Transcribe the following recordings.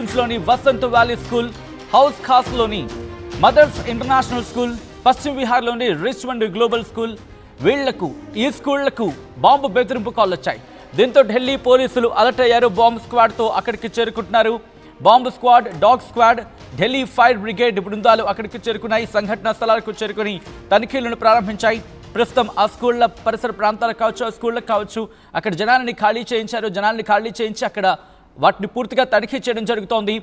లోని Vasant Valley School, Hauz Khas లోని Mother's international school, పశ్చిమ విహార్ లోని రిచ్మండ్ గ్లోబల్ స్కూల్ ఈ స్కూళ్లకు బాంబు బెదిరింపు కాల్ వచ్చాయి. దీంతో ఢిల్లీ పోలీసులు అలర్ట్ అయ్యారు. బాంబు స్క్వాడ్ తో అక్కడికి చేరుకుంటున్నారు. Bomb squad, dog squad, Delhi fire brigade బృందాలు అక్కడికి చేరుకున్నాయి. సంఘటన స్థలాలకు చేరుకుని తనిఖీలను ప్రారంభించాయి. ప్రస్తుతం ఆ స్కూళ్ల పరిసర ప్రాంతాలకు కావచ్చు, ఆ స్కూళ్ళకు కావచ్చు, అక్కడ జనాన్ని ఖాళీ చేయించి అక్కడ వాటిని పూర్తిగా తనిఖీ చేయడం జరుగుతోంది.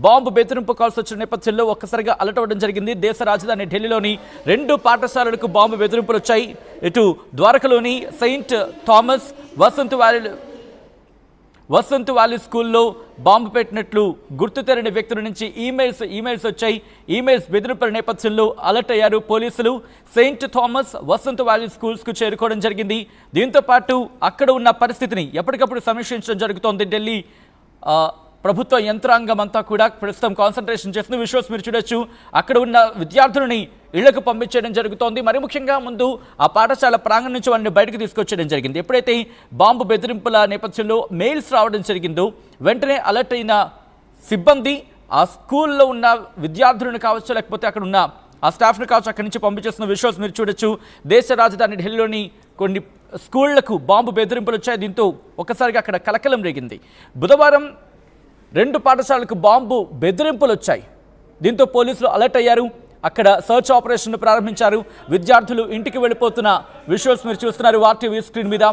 బాంబు బెదిరింపు కాల్స్ వచ్చిన నేపథ్యంలో ఒక్కసారిగా అలర్ట్ అవ్వడం జరిగింది. దేశ రాజధాని ఢిల్లీలోని 2 పాఠశాలలకు బాంబు బెదిరింపులు వచ్చాయి. ఇటు ద్వారకలోని సెయింట్ థామస్ వసంత్ వ్యాలీ స్కూల్లో బాంబు పెట్టినట్లు గుర్తు తెలియని వ్యక్తుల నుంచి ఈమెయిల్స్ వచ్చాయి. ఈమెయిల్స్ బెదిరింపుల నేపథ్యంలో అలర్ట్ అయ్యారు పోలీసులు. సెయింట్ థామస్ వసంత్ వ్యాలీ స్కూల్స్కు చేరుకోవడం జరిగింది. దీంతో పాటు అక్కడ ఉన్న పరిస్థితిని ఎప్పటికప్పుడు సమీక్షించడం జరుగుతోంది. ఢిల్లీ ప్రభుత్వ యంత్రాంగం అంతా కూడా ప్రస్తుతం కాన్సన్ట్రేషన్ చేస్తున్న విజువల్స్ మీరు చూడొచ్చు. అక్కడ ఉన్న విద్యార్థులని ఇళ్లకు పంపించడం జరుగుతోంది. మరి ముఖ్యంగా ముందు ఆ పాఠశాల ప్రాంగణం నుంచి వాళ్ళని బయటకు తీసుకొచ్చేయడం జరిగింది. ఎప్పుడైతే బాంబు బెదిరింపుల నేపథ్యంలో మెయిల్స్ రావడం జరిగిందో వెంటనే అలర్ట్ అయిన సిబ్బంది ఆ స్కూల్లో ఉన్న విద్యార్థులను కావచ్చు, లేకపోతే అక్కడ ఉన్న ఆ స్టాఫ్ను కావచ్చు, అక్కడి నుంచి పంపించేస్తున్న విజువల్స్ మీరు చూడొచ్చు. దేశ రాజధాని ఢిల్లీలోని కొన్ని స్కూళ్లకు బాంబు బెదిరింపులు వచ్చాయి. దీంతో ఒక్కసారిగా అక్కడ కలకలం రేగింది. బుధవారం 2 పాఠశాలకు బాంబు బెదిరింపులు వచ్చాయి. దీంతో పోలీసులు అలర్ట్ అయ్యారు. అక్కడ సర్చ్ ఆపరేషన్ ప్రారంభించారు. విద్యార్థులు ఇంటికి వెళ్ళిపోతున్న విజువల్స్ మీరు చూస్తున్నారు ఆర్టీవీ స్క్రీన్ మీద.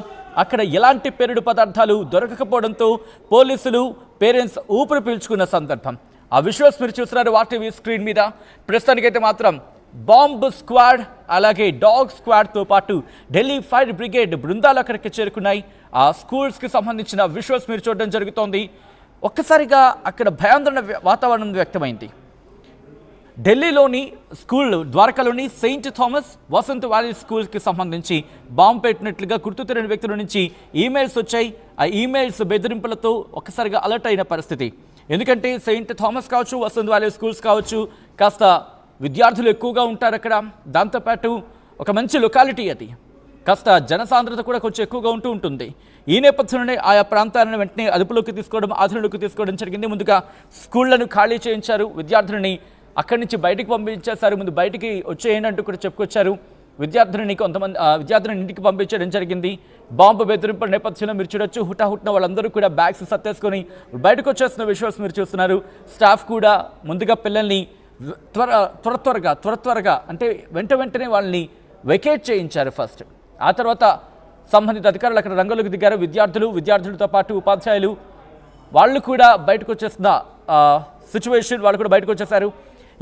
అక్కడ ఎలాంటి పేలుడు పదార్థాలు దొరకకపోవడంతో పోలీసులు, పేరెంట్స్ ఊపిరి పీల్చుకున్న సందర్భం. ఆ విజువల్స్ మీరు చూస్తున్నారు ఆర్టీవీ స్క్రీన్ మీద. ప్రస్తుతానికైతే మాత్రం బాంబు స్క్వాడ్, అలాగే డాగ్ స్క్వాడ్తో పాటు ఢిల్లీ ఫైర్ బ్రిగేడ్ బృందాలు అక్కడికి చేరుకున్నాయి. ఆ స్కూల్స్కి సంబంధించిన విజువల్స్ మీరు చూడడం జరుగుతోంది. ఒక్కసారిగా అక్కడ భయాందోళన వాతావరణం వ్యక్తమైంది. ఢిల్లీలోని స్కూల్, ద్వారకాలోని సెయింట్ థామస్ వసంత్ వ్యాలీ స్కూల్కి సంబంధించి బాంబు పెట్టినట్లుగా గుర్తు తెలియని వ్యక్తుల నుంచి ఈమెయిల్స్ వచ్చాయి. ఆ ఈమెయిల్స్ బెదిరింపులతో ఒక్కసారిగా అలర్ట్ అయిన పరిస్థితి. ఎందుకంటే సెయింట్ థామస్ కావచ్చు, వసంత్ వ్యాలీ స్కూల్స్ కావచ్చు, కాస్త విద్యార్థులు ఎక్కువగా ఉంటారు అక్కడ. దాంతోపాటు ఒక మంచి లొకాలిటీ అది, కాస్త జనసాంద్రత కూడా కొంచెం ఎక్కువగా ఉంటుంది. ఈ నేపథ్యంలోనే ఆయా ప్రాంతాలను వెంటనే ఆధీనంలోకి తీసుకోవడం జరిగింది. ముందుగా స్కూళ్లను ఖాళీ చేయించారు. విద్యార్థులని అక్కడి నుంచి బయటికి పంపించేశారు. ముందు బయటికి వచ్చేయండి అంటూ కూడా చెప్పుకొచ్చారు. విద్యార్థులని ఇంటికి పంపించడం జరిగింది. బాంబు బెదిరింపుల నేపథ్యంలో మీరు చూడొచ్చు, హుటాహుట్న వాళ్ళందరూ కూడా బ్యాగ్స్ సత్తేసుకొని బయటకు వచ్చేస్తున్న విజువల్స్ మీరు చూస్తున్నారు. స్టాఫ్ కూడా ముందుగా పిల్లల్ని త్వరగా అంటే వెంటనే వాళ్ళని వెకేట్ చేయించారు ఫస్ట్. ఆ తర్వాత సంబంధిత అధికారులు అక్కడ రంగంలోకి దిగారు. విద్యార్థులతో పాటు ఉపాధ్యాయులు వాళ్ళు కూడా బయటకు వచ్చేస్తున్న సిచ్యువేషన్, వాళ్ళు కూడా బయటకు వచ్చేసారు.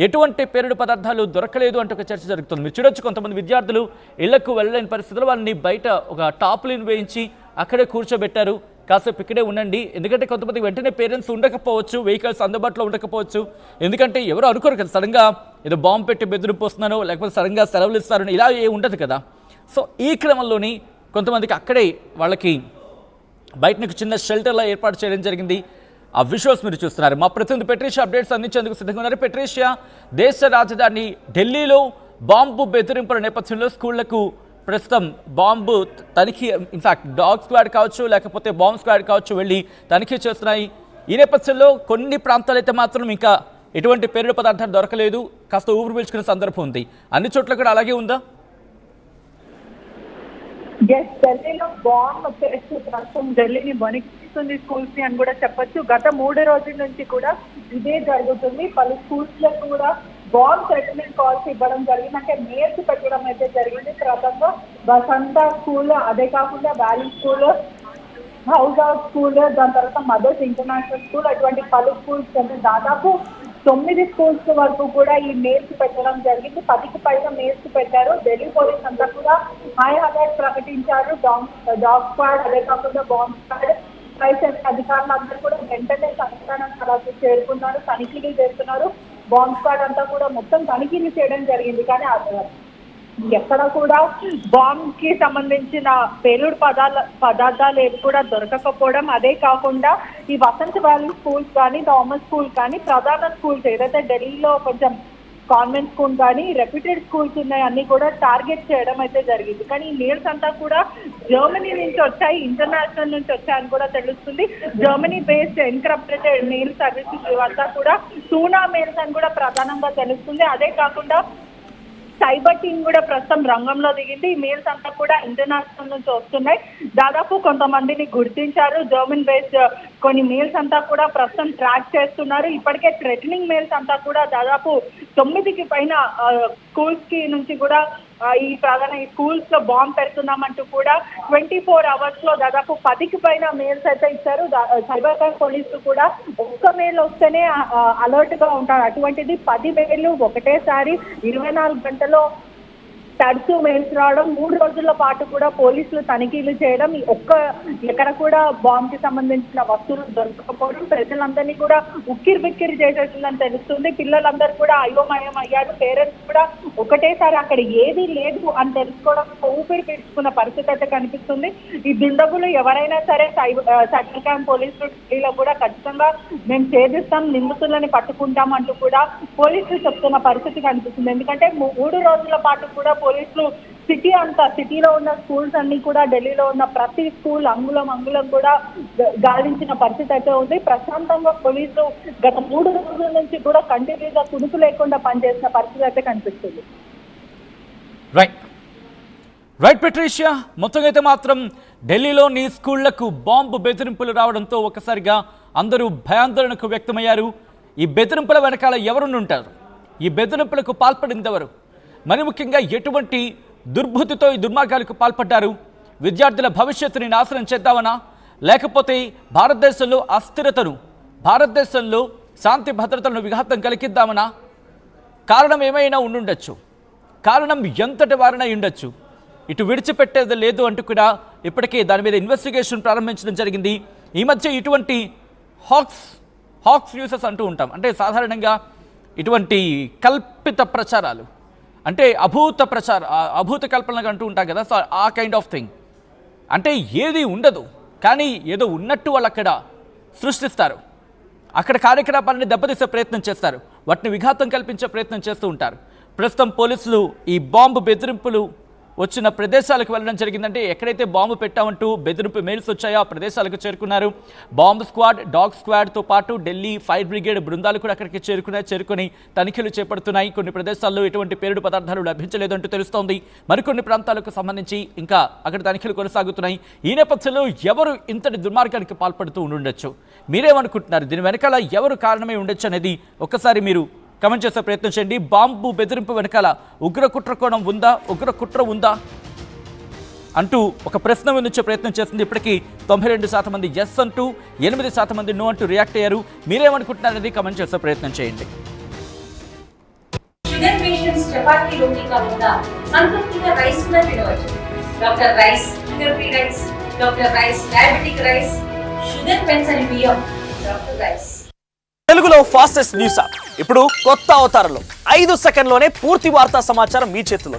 ఎటువంటి పేలుడు పదార్థాలు దొరకలేదు అంటే ఒక చర్చ జరుగుతుంది. మీరు చూడొచ్చు, కొంతమంది విద్యార్థులు ఇళ్లకు వెళ్ళలేని పరిస్థితుల్లో వాళ్ళని బయట ఒక టాప్లిన్ వేయించి అక్కడే కూర్చోబెట్టారు. కాసేపు ఇక్కడే ఉండండి, ఎందుకంటే కొంతమంది వెంటనే పేరెంట్స్ ఉండకపోవచ్చు, వెహికల్స్ అందుబాటులో ఉండకపోవచ్చు. ఎందుకంటే ఎవరు అనుకోరు కదా, సడన్గా ఏదో బాంబు పెట్టి బెదిరింపు వస్తున్నానో, లేకపోతే సడన్గా సెలవులు ఇస్తారని ఇలా ఉండదు కదా. సో ఈ క్రమంలోని కొంతమందికి అక్కడే వాళ్ళకి బయట చిన్న షెల్టర్లా ఏర్పాటు చేయడం జరిగింది. ఆ విజువల్స్ మీరు చూస్తున్నారు. మా ప్రతినిధి పెట్రీషియా అప్డేట్స్ అందించేందుకు సిద్ధంగా ఉన్నారు. పెట్రీషియా, దేశ రాజధాని ఢిల్లీలో బాంబు బెదిరింపుల నేపథ్యంలో స్కూళ్లకు ప్రస్తుతం బాంబు తనిఖీ, ఇన్ఫాక్ట్ డాగ్ స్క్వాడ్ కావచ్చు, లేకపోతే బాంబు స్క్వాడ్ కావచ్చు, వెళ్ళి తనిఖీ చేస్తున్నాయి. ఈ నేపథ్యంలో కొన్ని ప్రాంతాలు అయితే మాత్రం ఇంకా ఎటువంటి పేలుడు పదార్థాలు దొరకలేదు, కాస్త ఊపిరి పీల్చుకునే సందర్భం ఉంది. అన్ని చోట్ల కూడా అలాగే ఉందా? ఢిల్లీలో బాంబ్ ప్రస్తుతం ఢిల్లీని వణికిస్తుంది స్కూల్స్ ని అని కూడా చెప్పొచ్చు. గత 3 రోజుల నుంచి కూడా ఇదే జరుగుతుంది. పలు స్కూల్స్ లో కూడా బాంబ్ సెటిల్మెంట్ కాల్స్ ఇవ్వడం జరిగింది. అంటే మేర్స్ పెట్టడం అయితే జరిగింది. ప్రథంగా వసంత స్కూల్, అదే కాకుండా వ్యాలీ స్కూల్, హౌస్ స్కూల్, దాని తర్వాత మదర్స్ ఇంటర్నేషనల్ స్కూల్, అటువంటి పలు స్కూల్స్ అంటే దాదాపు 9 స్కూల్స్ వరకు కూడా ఈ మేల్స్ పెట్టడం జరిగింది. 10కి పైగా మేల్స్ పెట్టారు. ఢిల్లీ పోలీస్ అంతా కూడా హై అలర్ట్ ప్రకటించారు. డాగ్ స్క్వాడ్, అదే కాకుండా బాంబ్ స్క్వాడ్, అధికారులు అందరూ కూడా వెంటనే సంఘటన స్థలాలకు చేరుకున్నారు, తనిఖీలు చేస్తున్నారు. బాంబ్ స్క్వాడ్ అంతా కూడా మొత్తం తనిఖీలు చేయడం జరిగింది. కానీ ఎక్కడ కూడా బాంబ్ కి సంబంధించిన పేలుడు పదార్థాలు ఏవి కూడా దొరకకపోవడం, అదే కాకుండా ఈ వసంత్ వ్యాలీ స్కూల్స్ కానీ, థామస్ స్కూల్ కానీ, ప్రధాన స్కూల్స్ ఏదైతే ఢిల్లీలో కొంచెం కాన్వెంట్ స్కూల్ కానీ రెప్యూటెడ్ స్కూల్స్ ఉన్నాయి అన్ని కూడా టార్గెట్ చేయడం అయితే జరిగింది. కానీ ఈ మెయిల్స్ అంతా కూడా జర్మనీ నుంచి వచ్చాయి, ఇంటర్నేషనల్ నుంచి వచ్చాయని కూడా తెలుస్తుంది. Germany based encrypted mail services ఇవంతా కూడా టూనా మెయిల్స్ అని కూడా ప్రధానంగా తెలుస్తుంది. అదే కాకుండా సైబర్ టీమ్ కూడా ప్రస్తుతం రంగంలో దిగింది. ఈ మెయిల్స్ అంతా కూడా ఇంటర్నేషనల్ నుంచి వస్తున్నాయి. దాదాపు కొంతమందిని గుర్తించారు. జర్మన్ బేస్డ్ కొన్ని మెయిల్స్ అంతా కూడా ప్రస్తుతం ట్రాక్ చేస్తున్నారు. ఇప్పటికే థ్రెటనింగ్ మెయిల్స్ అంతా కూడా దాదాపు 9కి పైన స్కూల్స్ కి నుంచి కూడా ఈ ప్రధాన స్కూల్స్ లో బాంబ్ పెడుతున్నామంటూ కూడా 24 hours లో దాదాపు 10కి పైన మెయిల్స్ అయితే ఇచ్చారు. సైబర్ క్రైమ్ పోలీసులు కూడా ఒక్క మెయిల్ వస్తేనే అలర్ట్ గా ఉంటారు. అటువంటిది 10 మెయిల్లు ఒకటేసారి 24 గంటల్లో తరచూ మెయిల్స్ రావడం, 3 రోజుల పాటు కూడా పోలీసులు తనిఖీలు చేయడం, ఎక్కడ కూడా బాంబ్ కి సంబంధించిన వస్తువులు దొరకకపోవడం ప్రజలందరినీ కూడా ఉక్కిరి బిక్కిరి చేసేసిందని తెలుస్తుంది. పిల్లలందరూ కూడా అయోమయం అయ్యారు. పేరెంట్స్ కూడా ఒకటేసారి అక్కడ ఏది లేదు అని తెలుసుకోవడం ఊపిరి పీల్చుకున్న పరిస్థితి అయితే కనిపిస్తుంది. ఈ దుండగులు ఎవరైనా సరే సైబర్ క్రైమ్ పోలీసులు కూడా ఖచ్చితంగా మేము ఛేదిస్తాం, నిందితులని పట్టుకుంటాం అంటూ కూడా పోలీసులు చెప్తున్న పరిస్థితి కనిపిస్తుంది. ఎందుకంటే 3 రోజుల పాటు కూడా పోలీసులు సిటీలో ఉన్న స్కూల్స్ అన్ని కూడా ఢిల్లీలో ఉన్న ప్రతి స్కూల్ అంగుళం కూడా గాలించిన పరిస్థితి అయితే ఉంది. ప్రశాంతంగా పోలీసులు గత 3 రోజుల నుంచి కూడా కంటిన్యూగా కునుకు లేకుండా పనిచేసిన పరిస్థితి అయితే కనిపిస్తుంది. రైట్ పెట్రిషియా, మొత్తంగా అయితే మాత్రం ఢిల్లీలోని స్కూళ్లకు బాంబు బెదిరింపులు రావడంతో ఒకసారిగా అందరూ భయాందోళనకు వ్యక్తమయ్యారు. ఈ బెదిరింపుల వెనకాల ఎవరుంటారు? ఈ బెదిరింపులకు పాల్పడింది ఎవరు? మరి ముఖ్యంగా ఎటువంటి దుర్బుద్ధితో ఈ దుర్మార్గాలకు పాల్పడ్డారు? విద్యార్థుల భవిష్యత్తుని నాశనం చేద్దామనా, లేకపోతే భారతదేశంలో అస్థిరతను, భారతదేశంలో శాంతి భద్రతలను విఘాతం కలిగిద్దామనా? కారణం ఏమైనా ఉండుండొచ్చు, కారణం ఎంతటి వారైనా ఉండొచ్చు. ఇటు విడిచిపెట్టేది లేదు అంటూ కూడా ఇప్పటికే దాని మీద ఇన్వెస్టిగేషన్ ప్రారంభించడం జరిగింది. ఈ మధ్య ఇటువంటి హాక్స్ న్యూసెస్ అంటూ ఉంటాం. అంటే సాధారణంగా ఇటువంటి కల్పిత ప్రచారాలు, అంటే అభూత కల్పనలు అంటూ ఉంటాం కదా, సో ఆ కైండ్ ఆఫ్ థింగ్. అంటే ఏది ఉండదు కానీ ఏదో ఉన్నట్టు వాళ్ళు అక్కడ సృష్టిస్తారు, అక్కడ కార్యకలాపాలని దెబ్బతీసే ప్రయత్నం చేస్తారు, వాటిని విఘాతం కల్పించే ప్రయత్నం చేస్తూ ఉంటారు. ప్రస్తుతం పోలీసులు ఈ బాంబు బెదిరింపులు వచ్చిన ప్రదేశాలకు వెళ్ళడం జరిగిందంటే ఎక్కడైతే బాంబు పెట్టామంటూ బెదిరింపు మెయిల్స్ వచ్చాయో ఆ ప్రదేశాలకు చేరుకున్నారు. బాంబ్ స్క్వాడ్, డాగ్ స్క్వాడ్తో పాటు ఢిల్లీ ఫైర్ బ్రిగేడ్ బృందాలు కూడా అక్కడికి చేరుకొని తనిఖీలు చేపడుతున్నాయి. కొన్ని ప్రదేశాల్లో ఎటువంటి పేలుడు పదార్థాలు లభించలేదంటూ తెలుస్తోంది. మరికొన్ని ప్రాంతాలకు సంబంధించి ఇంకా అక్కడ తనిఖీలు కొనసాగుతున్నాయి. ఈ నేపథ్యంలో ఎవరు ఇంతటి దుర్మార్గానికి పాల్పడుతూ ఉండొచ్చు? మీరేమనుకుంటున్నారు? దీని వెనకాల ఎవరు కారణమై ఉండొచ్చు అనేది ఒక్కసారి మీరు కమెంట్ చేసే ప్రయత్నం చేయండి. బాంబు బెదిరింపు వెనకాల ఉగ్ర కుట్ర ఉందా అంటూ ఒక ప్రశ్న వినించే ప్రయత్నం చేస్తుంది. ఇప్పటికీ 92% మంది ఎస్ అంటూ, 8% మంది నో అంటూ రియాక్ట్ అయ్యారు. మీరేమనుకుంటున్నారనేది కమెంట్ చేసే ప్రయత్నం చేయండి. షుగర్ పేషెంట్స్ చపాతీ రోటీ కాకుండా సంతృప్తిగా రైస్ కూడా తినవచ్చు. Doctor rice, sugar free rice, doctor rice, diabetic rice, sugar pencil బియ్యం, డాక్టర్ రైస్. తెలుగులో ఫాస్టెస్ట్ న్యూస్ యాప్ ఇప్పుడు కొత్త అవతారంలో 5 సెకండ్లోనే పూర్తి వార్తా సమాచారం మీ చేతిలో.